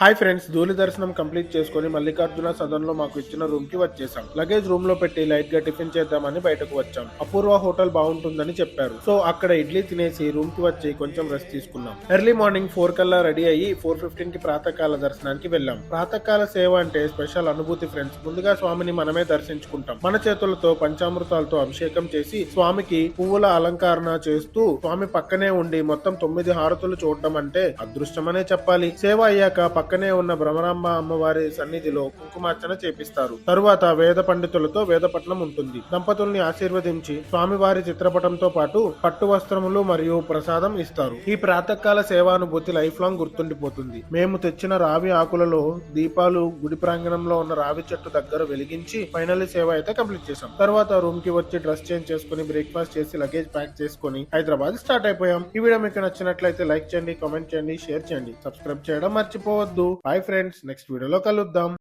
Hi friends, ధూళి దర్శనం complete చేసుకుని మల్లికార్జున సదన్ లో మాకు ఇచ్చిన రూమ్ కి వచ్చేసాం. లగేజ్ రూమ్ లో పెట్టి లైట్ గా టిఫిన్ చేద్దామని బయటకు వచ్చాం. అపూర్వ హోటల్ బాగుంటుందని చెప్పారు. సో అక్కడ ఇడ్లీ తినేసి రూమ్ కి వచ్చి కొంచెం రెస్ట్ తీసుకున్నాం. ఎర్లీ మార్నింగ్ 4 కల్లా రెడీ అయ్యి 4:15 కి ప్రాతకాల దర్శనానికి వెళ్ళాం. ప్రాతకాల సేవ అంటే స్పెషల్ అనుభూతి ఫ్రెండ్స్. ముందుగా స్వామిని మనమే దర్శించుకుంటాం. మన చేతులతో పంచామృతాలతో అభిషేకం చేసి స్వామికి పువ్వుల అలంకరణ చేస్తూ స్వామి పక్కనే ఉండి మొత్తం 9 హారతులు చూడటం అంటే అదృష్టమనే చెప్పాలి. సేవ అయ్యాక పక్కనే ఉన్న భ్రమరాంబ అమ్మవారి సన్నిధిలో కుంకుమార్చన చేపిస్తారు. తరువాత వేద పండితులతో వేదపట్నం ఉంటుంది. దంపతుల్ని ఆశీర్వదించి స్వామివారి చిత్రపటంతో పాటు పట్టు వస్త్రములు మరియు ప్రసాదం ఇస్తారు. ఈ ప్రాతకాల సేవానుభూతి లైఫ్ లాంగ్ గుర్తుండిపోతుంది. మేము తెచ్చిన రావి ఆకులలో దీపాలు గుడి ప్రాంగణంలో ఉన్న రావి చెట్టు దగ్గర వెలిగించి ఫైనల్ సేవ అయితే కంప్లీట్ చేసాం. తర్వాత రూమ్ కి వచ్చి డ్రెస్ చేంజ్ చేసుకుని బ్రేక్ఫాస్ట్ చేసి లగేజ్ ప్యాక్ చేసుకుని హైదరాబాద్ స్టార్ట్ అయిపోయాం. ఈ వీడియో మీకు నచ్చినట్లయితే లైక్ చేయండి, కామెంట్ చేయండి, షేర్ చేయండి, సబ్స్క్రైబ్ చేయడం మర్చిపోవద్దు. బాయ్ ఫ్రెండ్స్, నెక్స్ట్ వీడియోలో కలుద్దాం.